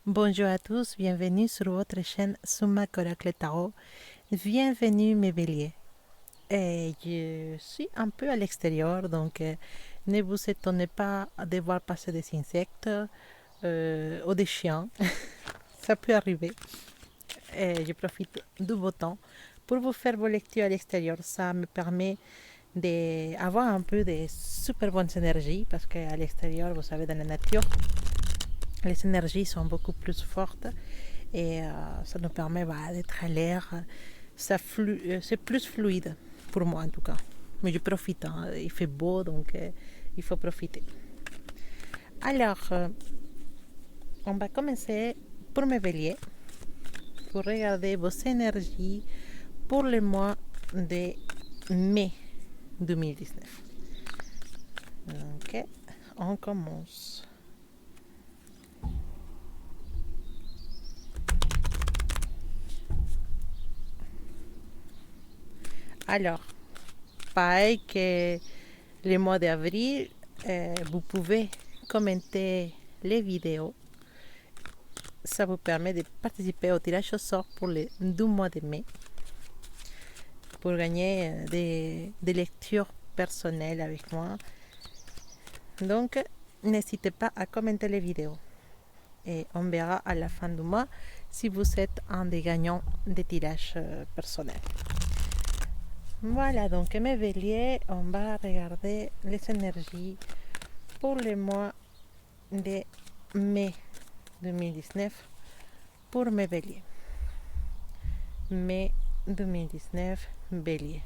Bonjour à tous, bienvenue sur votre chaîne Sumac Oracle Tarot. Bienvenue mes béliers. Et je suis un peu à l'extérieur, donc ne vous étonnez pas de voir passer des insectes ou des chiens. Ça peut arriver. Et je profite du beau temps pour vous faire vos lectures à l'extérieur. Ça me permet d'avoir un peu de super bonnes énergies parce qu'à l'extérieur, vous savez, dans la nature, les énergies sont beaucoup plus fortes et ça nous permet d'être à l'air. C'est plus fluide pour moi en tout cas. Mais je profite, hein. Il fait beau donc il faut profiter. Alors, on va commencer pour mes béliers, pour regarder vos énergies pour le mois de mai 2019. Ok, on commence. Alors, pareil que le mois d'avril, vous pouvez commenter les vidéos. Ça vous permet de participer au tirage au sort pour le 2 mois de mai pour gagner des lectures personnelles avec moi. Donc, n'hésitez pas à commenter les vidéos. Et on verra à la fin du mois si vous êtes un des gagnants des tirages personnels. Voilà, donc mes béliers, on va regarder les énergies pour le mois de mai 2019 pour mes béliers. Mai 2019, bélier.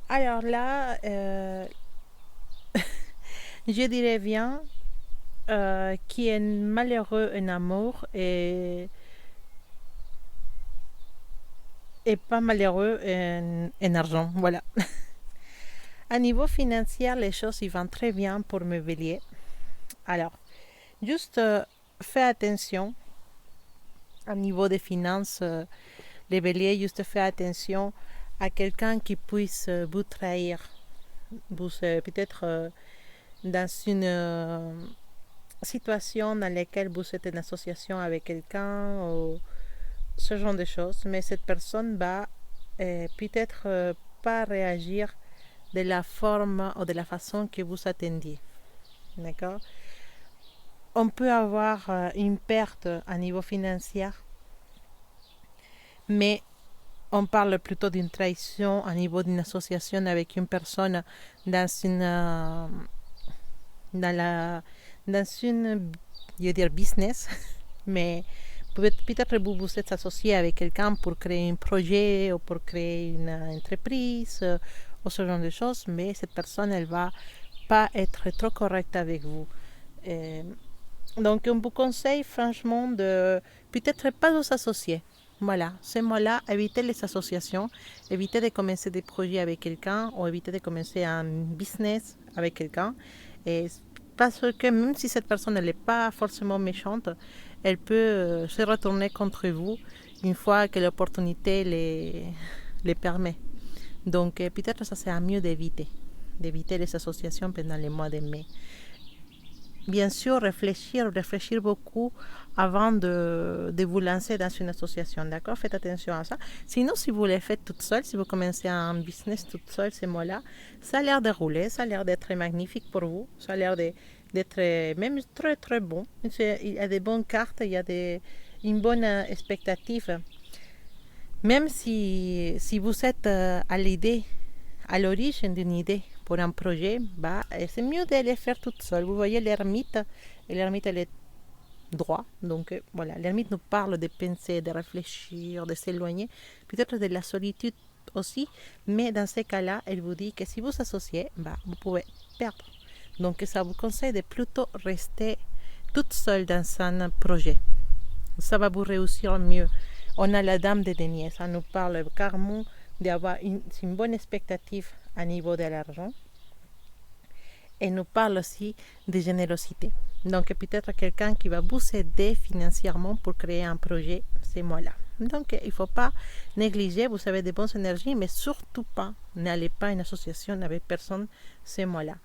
Alors là, je dirais bien qui est malheureux en amour et pas malheureux en argent. Voilà. À niveau financier, les choses y vont très bien pour mes béliers. Alors, juste fais attention au niveau des finances. Les béliers, juste fais attention à quelqu'un qui puisse vous trahir. Vous peut-être dans une situation dans laquelle vous êtes en association avec quelqu'un ou ce genre de choses, mais cette personne va peut-être pas réagir de la forme ou de la façon que vous attendiez. D'accord? On peut avoir une perte à niveau financier, mais on parle plutôt d'une trahison à niveau d'une association avec une personne dans une je veux dire business, mais peut-être vous êtes associé avec quelqu'un pour créer un projet ou pour créer une entreprise ou ce genre de choses, mais cette personne elle va pas être trop correcte avec vous. Euh, donc on vous conseille franchement de peut-être pas vous associer. Voilà, ces mots-là, évitez les associations, évitez de commencer des projets avec quelqu'un ou évitez de commencer un business avec quelqu'un. Et parce que même si cette personne n'est pas forcément méchante, elle peut se retourner contre vous une fois que l'opportunité les permet. Donc peut-être ça sera mieux d'éviter les associations pendant les mois de mai. Bien sûr, réfléchir beaucoup avant de vous lancer dans une association, d'accord? Faites attention à ça. Sinon, si vous les faites toute seule, si vous commencez un business toute seule, ces mois-là, ça a l'air de rouler, ça a l'air d'être magnifique pour vous, ça a l'air d'être même très très bon. Il y a des bonnes cartes, il y a une bonne expectative. Même si vous êtes à l'origine d'une idée pour un projet, c'est mieux de les faire toute seule. Vous voyez l'ermite, et l'ermite elle est droit, donc voilà, l'ermite nous parle de penser, de réfléchir, de s'éloigner, peut-être de la solitude aussi, mais dans ces cas-là, elle vous dit que si vous associez, vous pouvez perdre. Donc ça vous conseille de plutôt rester toute seule dans un projet. Ça va vous réussir mieux. On a la dame de denier, ça nous parle d'avoir une bonne expectative à niveau de l'argent. Et nous parle aussi de générosité. Donc peut-être quelqu'un qui va vous aider financièrement pour créer un projet ces mois-là. Donc il ne faut pas négliger, vous avez de bonnes énergies, mais surtout pas, n'allez pas à une association avec personne ces mois-là.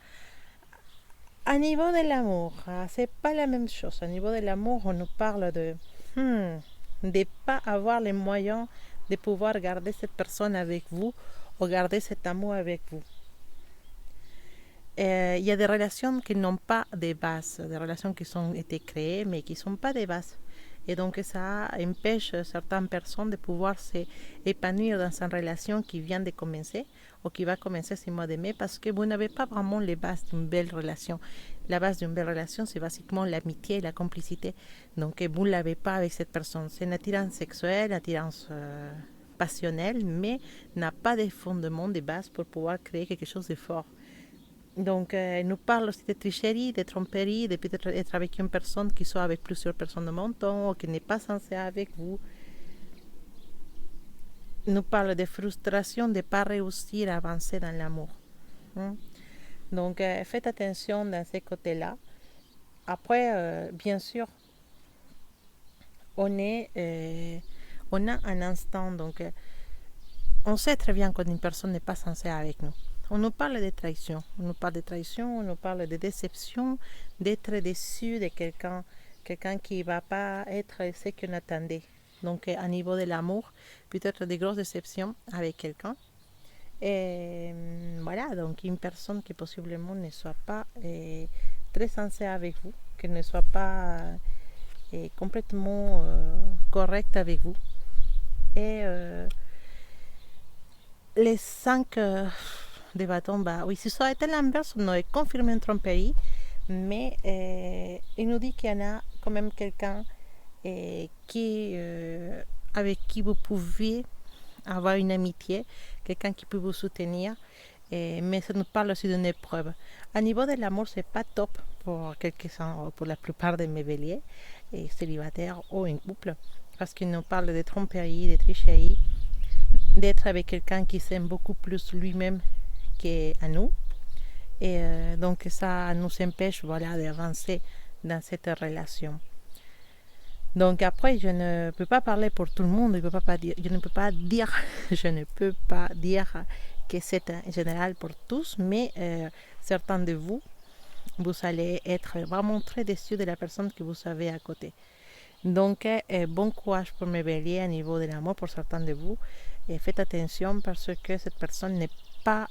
À niveau de l'amour, c'est pas la même chose. À niveau de l'amour, on nous parle de ne pas avoir les moyens de pouvoir garder cette personne avec vous ou garder cet amour avec vous. Il y a des relations qui n'ont pas de base, des relations qui ont été créées mais qui ne sont pas des bases. Et donc ça empêche certaines personnes de pouvoir s'épanouir dans une relation qui vient de commencer ou qui va commencer ce mois de mai parce que vous n'avez pas vraiment les bases d'une belle relation. La base d'une belle relation, c'est basiquement l'amitié et la complicité. Donc vous ne l'avez pas avec cette personne. C'est une attirance sexuelle, une attirance passionnelle, mais n'a pas de fondement, de base pour pouvoir créer quelque chose de fort. Donc, elle nous parle aussi de tricherie, de tromperie, de peut-être être avec une personne qui soit avec plusieurs personnes en même temps ou qui n'est pas censée avec vous. Elle nous parle de frustration de ne pas réussir à avancer dans l'amour. Donc, faites attention dans ces côtés-là. Après, bien sûr, on a un instant, donc on sait très bien qu'une personne n'est pas censée avec nous. On nous parle de trahison, on nous parle de déception, d'être déçu de quelqu'un qui ne va pas être ce qu'on attendait. Donc, à niveau de l'amour, peut-être des grosses déceptions avec quelqu'un. Et voilà, donc une personne qui possiblement ne soit pas très sincère avec vous, qu'elle ne soit pas complètement correcte avec vous. Et les 5 des bâtons, bah oui, si ça a été l'inverse, on aurait confirmé une tromperie, mais il nous dit qu'il y en a quand même quelqu'un avec qui vous pouvez avoir une amitié, quelqu'un qui peut vous soutenir, mais ça nous parle aussi d'une épreuve. À niveau de l'amour, c'est pas top pour la plupart de mes béliers, célibataires ou en couple, parce qu'il nous parle de tromperie, de tricherie, d'être avec quelqu'un qui s'aime beaucoup plus lui-même qu'à nous. Et donc ça nous empêche d'avancer dans cette relation. Donc après, je ne peux pas parler pour tout le monde, je ne peux pas dire que c'est en général pour tous, mais certains de vous, vous allez être vraiment très déçus de la personne que vous avez à côté. Donc, bon courage pour mes béliers à niveau de l'amour pour certains de vous. Et faites attention parce que cette personne n'est pas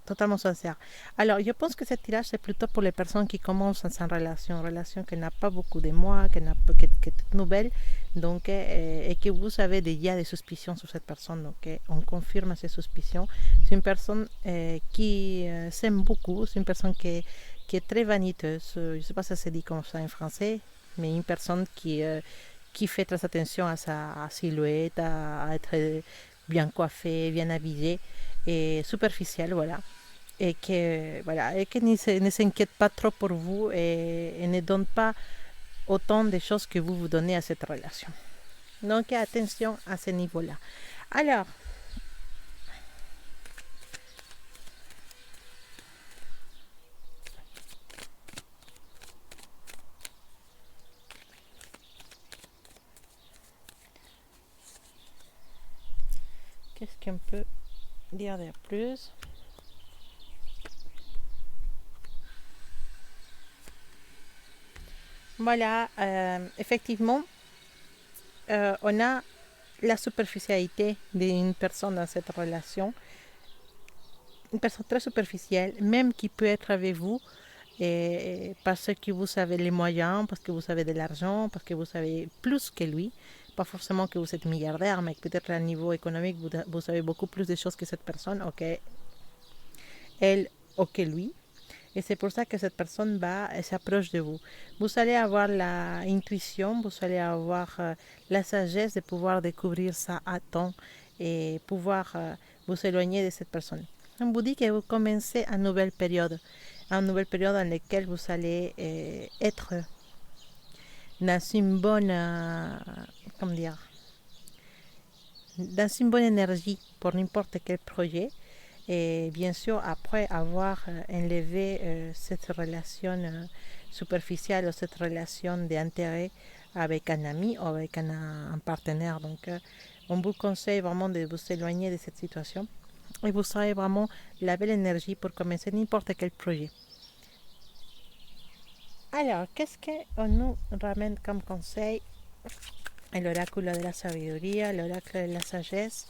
totalement sincère. Alors, je pense que ce tirage, c'est plutôt pour les personnes qui commencent en relation qui n'a pas beaucoup de mois, qui est toute nouvelle, donc, et que vous avez déjà des suspicions sur cette personne. Donc, on confirme ces suspicions. C'est une personne qui s'aime beaucoup, c'est une personne qui est très vaniteuse. Je ne sais pas si ça se dit comme ça en français, mais une personne qui fait très attention à sa silhouette, à être bien coiffée, bien habillée et superficielle, voilà. Et que ne s'inquiète pas trop pour vous et ne donne pas autant de choses que vous donnez à cette relation. Donc attention à ce niveau-là. Alors, qu'est-ce qu'on peut dire de plus? Voilà, effectivement, on a la superficialité d'une personne dans cette relation, une personne très superficielle, même qui peut être avec vous parce que vous avez les moyens, parce que vous avez de l'argent, parce que vous avez plus que lui. Pas forcément que vous êtes milliardaire, mais peut-être à un niveau économique, vous avez beaucoup plus de choses que cette personne, elle ou que lui. Et c'est pour ça que cette personne s'approche de vous. Vous allez avoir l'intuition, vous allez avoir la sagesse de pouvoir découvrir ça à temps et pouvoir vous éloigner de cette personne. On vous dit que vous commencez une nouvelle période dans laquelle vous allez être dans une bonne, comment dire, dans une bonne énergie pour n'importe quel projet. Et bien sûr, après avoir enlevé cette relation superficielle ou cette relation d'intérêt avec un ami ou avec un partenaire. Donc, on vous conseille vraiment de vous éloigner de cette situation et vous aurez vraiment la belle énergie pour commencer n'importe quel projet. Alors, qu'est-ce qu'on nous ramène comme conseil? L'oracle de la sabiduría, l'oracle de la sagesse.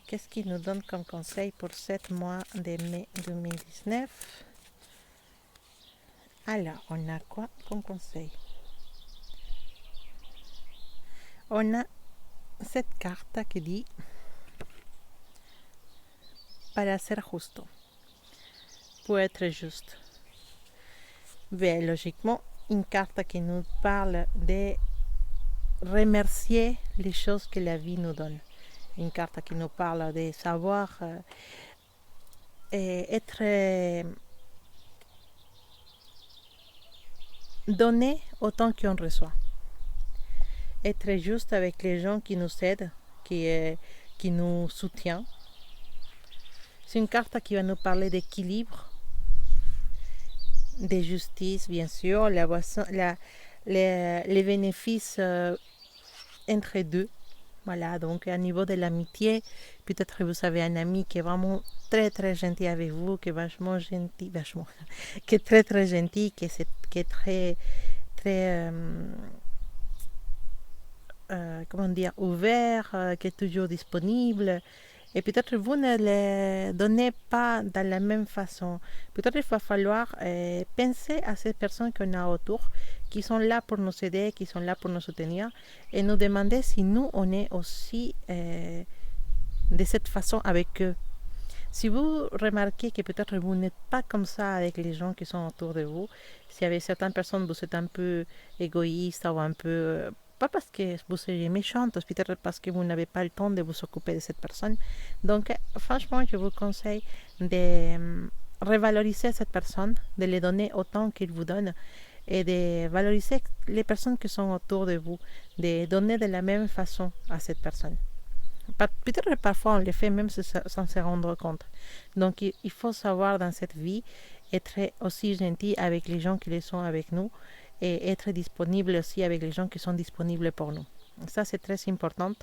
Qu'est-ce qu'il nous donne comme conseil pour 7 mois de mai 2019? Alors, on a quoi comme conseil? On a cette carte qui dit para ser justo, pour être juste. Mais logiquement, une carte qui nous parle de remercier les choses que la vie nous donne. Une carte qui nous parle de savoir être donné autant qu'on reçoit. Être juste avec les gens qui nous aident, qui nous soutiennent. C'est une carte qui va nous parler d'équilibre, de justice, bien sûr, les bénéfices entre deux. Voilà, donc à niveau de l'amitié, peut-être que vous avez un ami qui est vraiment très très gentil avec vous, qui est vachement gentil, qui est très très gentil, qui est très très comment dire, ouvert, qui est toujours disponible. Et peut-être que vous ne les donnez pas de la même façon. Peut-être qu'il va falloir penser à ces personnes qu'on a autour, qui sont là pour nous aider, qui sont là pour nous soutenir, et nous demander si nous, on est aussi de cette façon avec eux. Si vous remarquez que peut-être vous n'êtes pas comme ça avec les gens qui sont autour de vous, si avec certaines personnes vous êtes un peu égoïste ou un peu... pas parce que vous soyez méchante, peut-être parce que vous n'avez pas le temps de vous occuper de cette personne. Donc, franchement, je vous conseille de revaloriser cette personne, de les donner autant qu'il vous donne et de valoriser les personnes qui sont autour de vous, de donner de la même façon à cette personne. Peut-être que parfois on le fait même sans se rendre compte. Donc, il faut savoir dans cette vie être aussi gentil avec les gens qui sont avec nous et être disponible aussi avec les gens qui sont disponibles pour nous. Ça, c'est très important.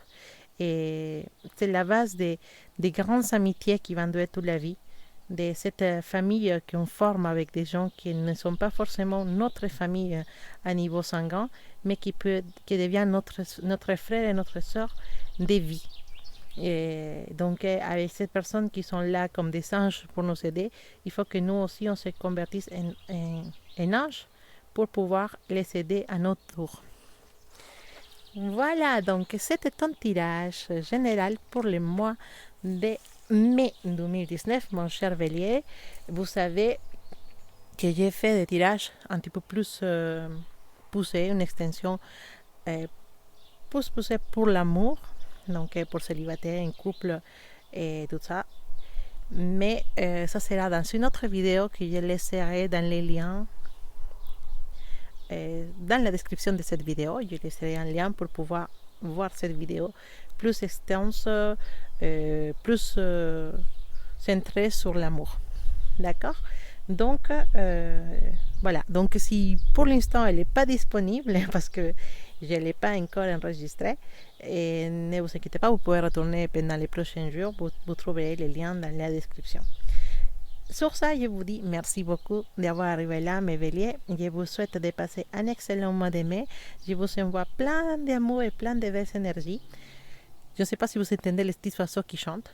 Et c'est la base des grandes amitiés qui vont durer toute la vie, de cette famille qu'on forme avec des gens qui ne sont pas forcément notre famille à niveau sanguin, mais qui devient notre frère et notre sœur de vie. Et donc, avec ces personnes qui sont là comme des anges pour nous aider, il faut que nous aussi, on se convertisse en anges pour pouvoir les aider à notre tour. Voilà, donc c'était un tirage général pour le mois de mai 2019, mon cher Bélier. Vous savez que j'ai fait des tirages un petit peu plus poussés, une extension plus poussée pour l'amour, donc pour célibataire, en couple et tout ça. Mais ça sera dans une autre vidéo que je laisserai dans les liens. Dans la description de cette vidéo, je laisserai un lien pour pouvoir voir cette vidéo plus extense, plus centrée sur l'amour. D'accord? Donc, voilà. Donc, si pour l'instant elle n'est pas disponible, parce que je ne l'ai pas encore enregistrée, et ne vous inquiétez pas, vous pouvez retourner pendant les prochains jours, vous trouverez les liens dans la description. Sur ça, je vous dis merci beaucoup d'avoir arrivé là, mes béliers. Je vous souhaite de passer un excellent mois de mai. Je vous envoie plein d'amour et plein de belles énergies. Je ne sais pas si vous entendez les petits oiseaux qui chantent,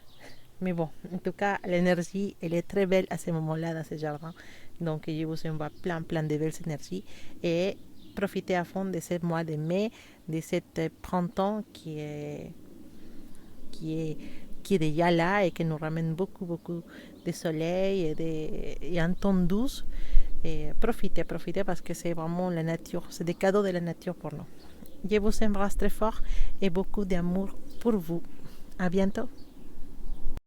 mais bon, en tout cas, l'énergie, elle est très belle à ce moment-là dans ce jardin. Donc, je vous envoie plein de belles énergies et profitez à fond de ce mois de mai, de cet printemps qui est déjà là et qui nous ramène beaucoup de soleil et un ton douce. Et profitez parce que c'est vraiment la nature, c'est des cadeaux de la nature pour nous. Je vous embrasse très fort et beaucoup d'amour pour vous. À bientôt.